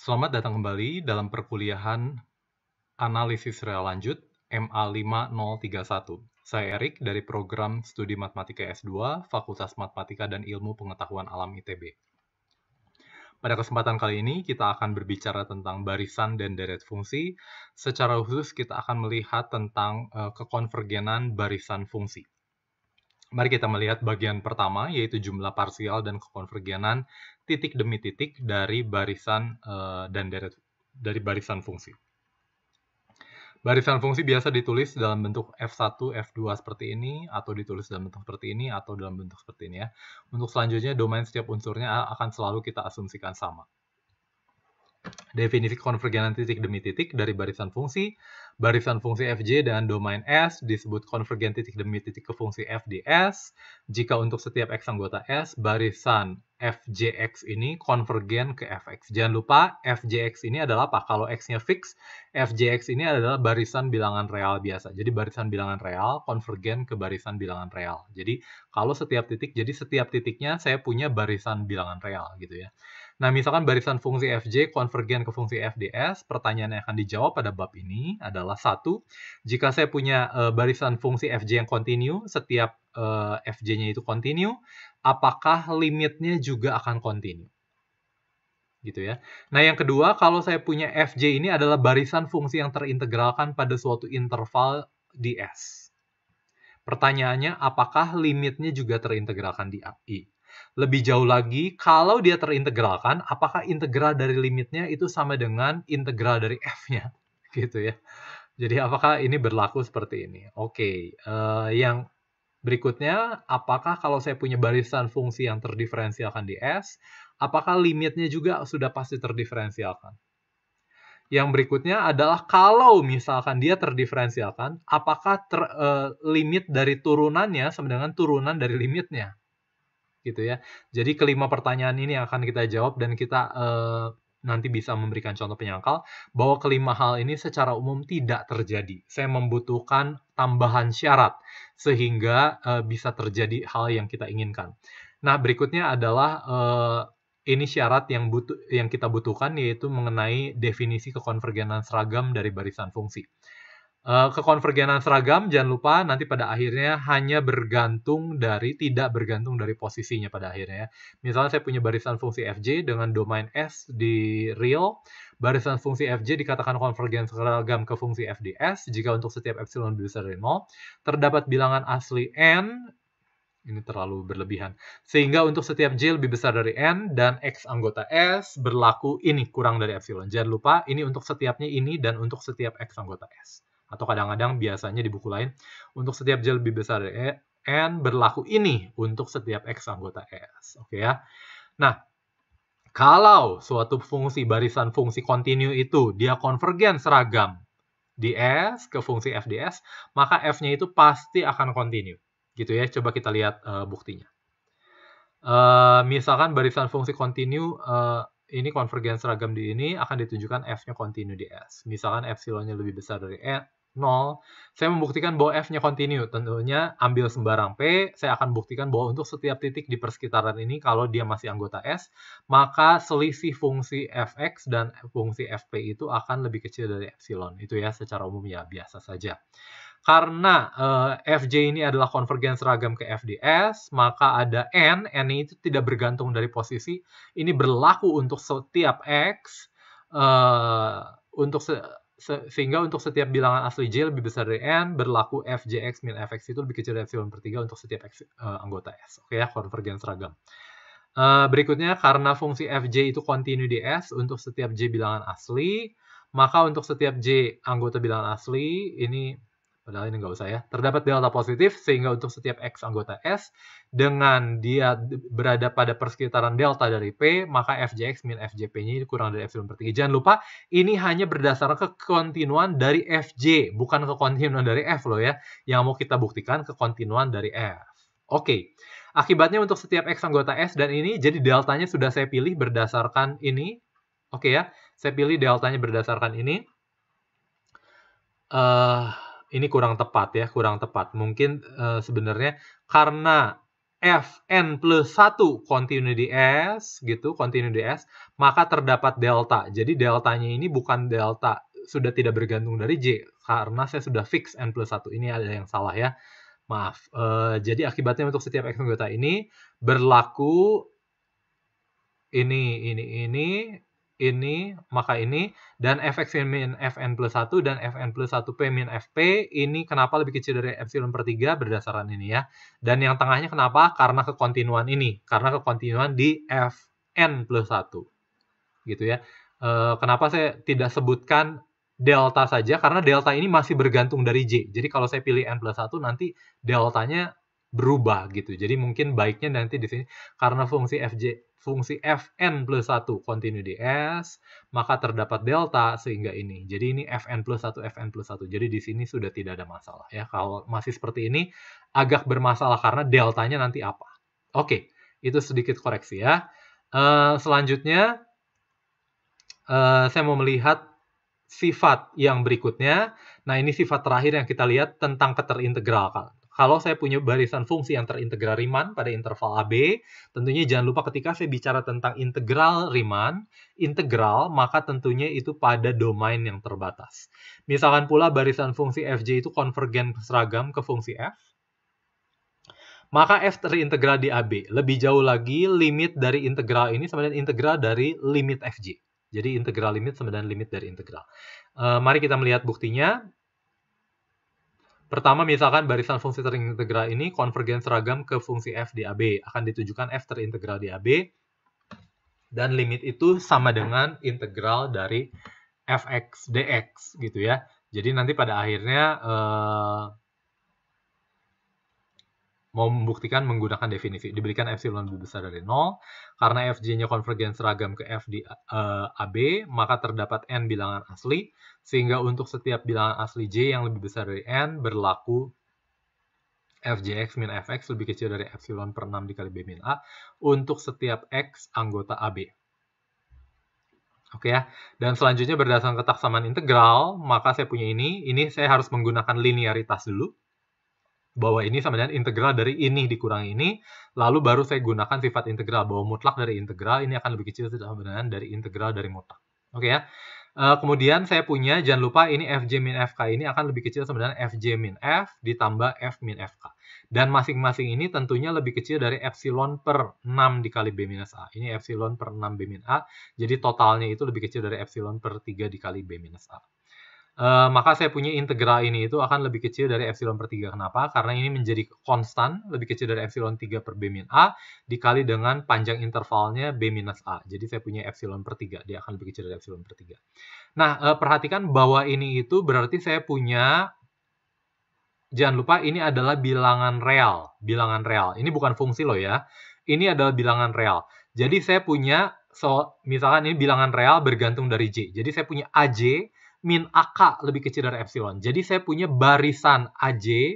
Selamat datang kembali dalam perkuliahan Analisis Real Lanjut MA5031. Saya Erik dari program Studi Matematika S2, Fakultas Matematika dan Ilmu Pengetahuan Alam ITB. Pada kesempatan kali ini, kita akan berbicara tentang barisan dan deret fungsi. Secara khusus, kita akan melihat tentang kekonvergenan barisan fungsi. Mari kita melihat bagian pertama, yaitu jumlah parsial dan kekonvergenan titik demi titik dari barisan dan deret dari barisan fungsi. Barisan fungsi biasa ditulis dalam bentuk F1, F2 seperti ini, atau ditulis dalam bentuk seperti ini, atau dalam bentuk seperti ini ya. Untuk selanjutnya, domain setiap unsurnya akan selalu kita asumsikan sama. Definisi konvergenan titik demi titik dari barisan fungsi Fj dengan domain S disebut konvergen titik demi titik ke fungsi f di S. Jika untuk setiap X anggota S, barisan Fjx ini konvergen ke Fx. Jangan lupa, Fjx ini adalah apa? Kalau X-nya fix, Fjx ini adalah barisan bilangan real biasa. Jadi barisan bilangan real konvergen ke barisan bilangan real. Jadi kalau setiap titik, jadi setiap titiknya saya punya barisan bilangan real gitu ya. Nah, misalkan barisan fungsi Fj konvergen ke fungsi f di S, pertanyaan yang akan dijawab pada bab ini adalah 1. Jika saya punya barisan fungsi Fj yang kontinu, setiap Fj-nya itu kontinu, apakah limitnya juga akan kontinu? Gitu ya. Nah, yang kedua, kalau saya punya Fj ini adalah barisan fungsi yang terintegralkan pada suatu interval di S. Pertanyaannya, apakah limitnya juga terintegralkan di I? Lebih jauh lagi, kalau dia terintegralkan, apakah integral dari limitnya itu sama dengan integral dari F-nya? Gitu ya. Jadi, apakah ini berlaku seperti ini? Oke, yang berikutnya, apakah kalau saya punya barisan fungsi yang terdiferensialkan di S, apakah limitnya juga sudah pasti terdiferensialkan? Yang berikutnya adalah kalau misalkan dia terdiferensialkan, apakah limit dari turunannya sama dengan turunan dari limitnya? Gitu ya. Jadi kelima pertanyaan ini akan kita jawab dan kita nanti bisa memberikan contoh penyangkal bahwa kelima hal ini secara umum tidak terjadi. Saya membutuhkan tambahan syarat sehingga bisa terjadi hal yang kita inginkan. Nah, berikutnya adalah ini syarat yang kita butuhkan, yaitu mengenai definisi kekonvergenan seragam dari barisan fungsi. Kekonvergenan seragam, jangan lupa nanti pada akhirnya tidak bergantung dari posisinya pada akhirnya ya. Misalnya saya punya barisan fungsi Fj dengan domain S di real, barisan fungsi Fj dikatakan konvergen seragam ke fungsi f di S jika untuk setiap epsilon lebih besar dari 0, terdapat bilangan asli n, ini terlalu berlebihan, sehingga untuk setiap J lebih besar dari N dan X anggota S berlaku ini kurang dari epsilon. Jangan lupa ini untuk setiapnya ini dan untuk setiap X anggota S. Atau kadang-kadang biasanya di buku lain, untuk setiap J lebih besar dari N berlaku ini untuk setiap X anggota S. Oke ya. Nah, kalau suatu fungsi barisan fungsi kontinu itu dia konvergen seragam di S ke fungsi f di S, maka F-nya itu pasti akan kontinu. Gitu ya, coba kita lihat buktinya. Misalkan barisan fungsi kontinu ini konvergen seragam di ini akan ditunjukkan F-nya kontinu di S. Misalkan epsilonnya lebih besar dari 0, saya membuktikan bahwa F-nya kontinu. Tentunya ambil sembarang P, saya akan buktikan bahwa untuk setiap titik di persekitaran ini, kalau dia masih anggota S, maka selisih fungsi Fx dan fungsi Fp itu akan lebih kecil dari epsilon. Itu ya, secara umum ya biasa saja. Karena Fj ini adalah konvergen seragam ke f di S, maka ada N itu tidak bergantung dari posisi. Ini berlaku untuk setiap X, sehingga untuk setiap bilangan asli J lebih besar dari N, berlaku Fjx min Fx itu lebih kecil dari epsilon per 3 untuk setiap X anggota S. Oke ya, konvergen seragam. Berikutnya, karena fungsi Fj itu kontinu di S untuk setiap J bilangan asli, maka untuk setiap J anggota bilangan asli, ini padahal ini nggak usah ya, terdapat delta positif, sehingga untuk setiap X anggota S, dengan dia berada pada persekitaran delta dari P, maka Fjx min Fjp-nya kurang dari epsilon per 3. Jangan lupa, ini hanya berdasarkan kekontinuan dari Fj, bukan kekontinuan dari F loh ya, yang mau kita buktikan kekontinuan dari F. Oke. Akibatnya untuk setiap X anggota S dan ini, jadi deltanya sudah saya pilih berdasarkan ini. Oke ya, saya pilih deltanya berdasarkan ini. Ini kurang tepat ya, kurang tepat. Mungkin sebenarnya karena Fn plus 1 continuity S, gitu, continuity S, maka terdapat delta. Jadi deltanya ini bukan delta, sudah tidak bergantung dari J, karena saya sudah fix N plus 1. Ini ada yang salah ya, maaf. Jadi akibatnya untuk setiap X anggota ini, berlaku ini, maka ini, dan fx min fn plus 1 dan fn plus 1p min fp, ini kenapa lebih kecil dari epsilon per 3 berdasarkan ini ya. Dan yang tengahnya kenapa? Karena kekontinuan ini, karena kekontinuan di fn plus 1. Gitu ya. Kenapa saya tidak sebutkan delta saja? Karena delta ini masih bergantung dari J. Jadi kalau saya pilih n plus 1, nanti deltanya berubah gitu. Jadi mungkin baiknya nanti di sini, karena fungsi fn plus 1 continue di S, maka terdapat delta sehingga ini. Jadi ini fn plus 1, fn plus 1. Jadi di sini sudah tidak ada masalah ya. Kalau masih seperti ini, agak bermasalah karena deltanya nanti apa. Oke, itu sedikit koreksi ya. Selanjutnya, saya mau melihat sifat yang berikutnya. Nah, ini sifat terakhir yang kita lihat tentang keterintegralkan. Kalau saya punya barisan fungsi yang terintegral Riemann pada interval AB, tentunya jangan lupa ketika saya bicara tentang integral Riemann, integral, maka tentunya itu pada domain yang terbatas. Misalkan pula barisan fungsi Fj itu konvergen seragam ke fungsi F, maka F terintegral di AB. Lebih jauh lagi, limit dari integral ini sama dengan integral dari limit Fj. Jadi integral limit sama dengan limit dari integral. Mari kita melihat buktinya. Pertama, misalkan barisan fungsi terintegral ini konvergen seragam ke fungsi f di AB. Akan ditujukan f terintegral di AB. Dan limit itu sama dengan integral dari fx dx gitu ya. Jadi nanti pada akhirnya mau membuktikan menggunakan definisi. Diberikan epsilon lebih besar dari 0. Karena fj-nya konvergen seragam ke f di AB, maka terdapat n bilangan asli. Sehingga untuk setiap bilangan asli j yang lebih besar dari n, berlaku fjx min fx lebih kecil dari epsilon per 6 dikali b min a untuk setiap x anggota AB. Oke ya. Dan selanjutnya berdasarkan ketaksamaan integral, maka saya punya ini. Ini saya harus menggunakan linearitas dulu. Bahwa ini sama dengan integral dari ini dikurangi ini, lalu baru saya gunakan sifat integral, bahwa mutlak dari integral ini akan lebih kecil sama dengan dari integral dari mutlak. Oke ya. Kemudian saya punya, jangan lupa ini fj min fk ini akan lebih kecil sama dengan fj min f ditambah f min fk. Dan masing-masing ini tentunya lebih kecil dari epsilon per 6 dikali b minus a. Ini epsilon per 6 b min a, jadi totalnya itu lebih kecil dari epsilon per 3 dikali b minus a. Maka saya punya integral ini itu akan lebih kecil dari epsilon per 3. Kenapa? Karena ini menjadi konstan, lebih kecil dari epsilon 3 per b min a, dikali dengan panjang intervalnya b minus a. Jadi saya punya epsilon per 3, dia akan lebih kecil dari epsilon per 3. Nah, perhatikan bahwa ini itu berarti saya punya, jangan lupa ini adalah bilangan real. Bilangan real, ini bukan fungsi loh ya. Ini adalah bilangan real. Jadi saya punya, misalkan ini bilangan real bergantung dari j. Jadi saya punya aj min AK lebih kecil dari epsilon. Jadi saya punya barisan AJ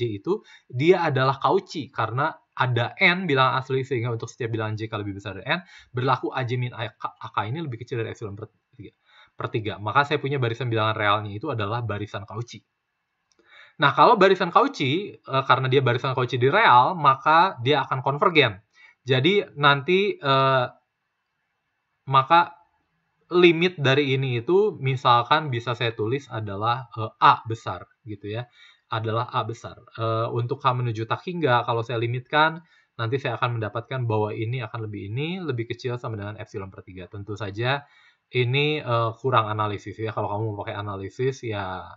itu dia adalah Cauchy karena ada n bilangan asli sehingga untuk setiap bilangan j lebih besar dari n, berlaku AJ min AK ini lebih kecil dari epsilon per 3. Maka saya punya barisan bilangan realnya itu adalah barisan Cauchy. Nah, kalau barisan Cauchy, karena dia barisan Cauchy di real, maka dia akan konvergen. Jadi nanti maka limit dari ini itu misalkan bisa saya tulis adalah A besar gitu ya. Adalah A besar. Untuk H menuju tak hingga kalau saya limitkan nanti saya akan mendapatkan bahwa ini akan lebih kecil sama dengan epsilon per 3. Tentu saja ini kurang analisis ya. Kalau kamu mau pakai analisis ya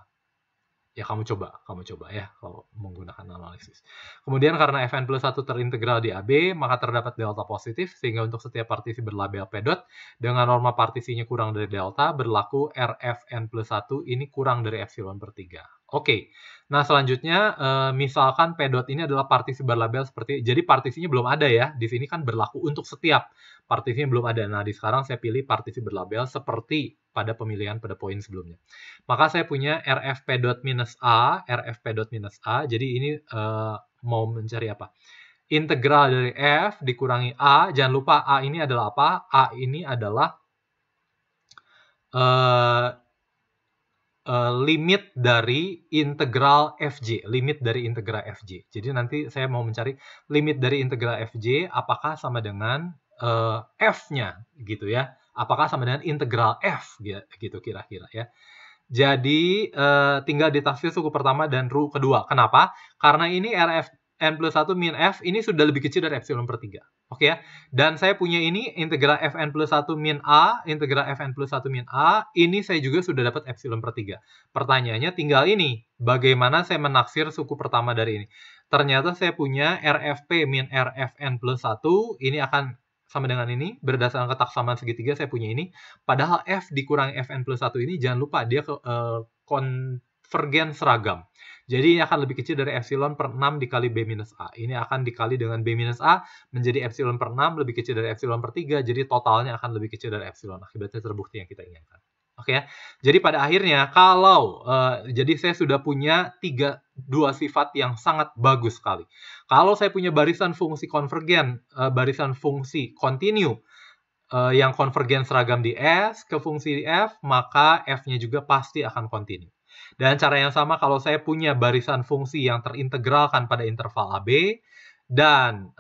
kamu coba ya kalau menggunakan analisis. Kemudian karena fn plus 1 terintegral di AB, maka terdapat delta positif, sehingga untuk setiap partisi berlabel P dot, dengan norma partisinya kurang dari delta, berlaku Rfn plus 1 ini kurang dari epsilon per 3. Oke, nah selanjutnya misalkan P dot ini adalah partisi berlabel seperti, jadi partisinya belum ada ya, di sini kan berlaku untuk setiap, partisinya belum ada. Nah, di sekarang saya pilih partisi berlabel seperti pada pemilihan pada poin sebelumnya. Maka saya punya RFP dot minus A, jadi ini mau mencari apa? Integral dari F dikurangi A, jangan lupa A ini adalah apa? A ini adalah limit dari integral Fj, limit dari integral Fj. Jadi nanti saya mau mencari limit dari integral Fj apakah sama dengan F-nya gitu ya. Apakah sama dengan integral F gitu kira-kira ya. Jadi tinggal ditafsir suku pertama dan ru kedua. Kenapa? Karena ini Rf n plus 1 min F ini sudah lebih kecil dari epsilon per 3. Oke ya. Dan saya punya ini integral Fn plus 1 min A, integral Fn plus 1 min A, ini saya juga sudah dapat epsilon per 3. Pertanyaannya tinggal ini, bagaimana saya menaksir suku pertama dari ini? Ternyata saya punya Rfp min Rfn plus 1, ini akan sama dengan ini, berdasarkan ketaksamaan segitiga saya punya ini. Padahal F dikurangi Fn plus 1 ini, jangan lupa dia konvergen seragam. Jadi ini akan lebih kecil dari epsilon per 6 dikali B minus A. Ini akan dikali dengan B minus A menjadi epsilon per 6 lebih kecil dari epsilon per 3. Jadi totalnya akan lebih kecil dari epsilon. Akibatnya terbukti yang kita inginkan. Oke ya. Jadi pada akhirnya kalau jadi saya sudah punya dua sifat yang sangat bagus sekali. Kalau saya punya barisan fungsi konvergen, barisan fungsi kontinu yang konvergen seragam di S ke fungsi di F, maka F-nya juga pasti akan kontinu. Dan cara yang sama kalau saya punya barisan fungsi yang terintegralkan pada interval AB dan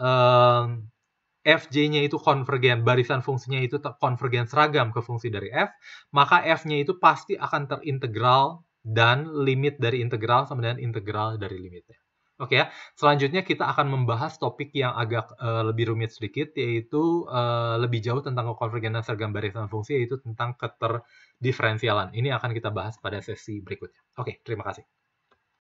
Fj-nya itu konvergen, barisan fungsinya itu konvergen seragam ke fungsi dari F, maka F-nya itu pasti akan terintegral dan limit dari integral sama dengan integral dari limitnya. Oke ya, selanjutnya kita akan membahas topik yang agak lebih rumit sedikit, yaitu lebih jauh tentang konvergenan seragam barisan fungsi, yaitu tentang keterdiferensialan. Ini akan kita bahas pada sesi berikutnya. Oke, terima kasih.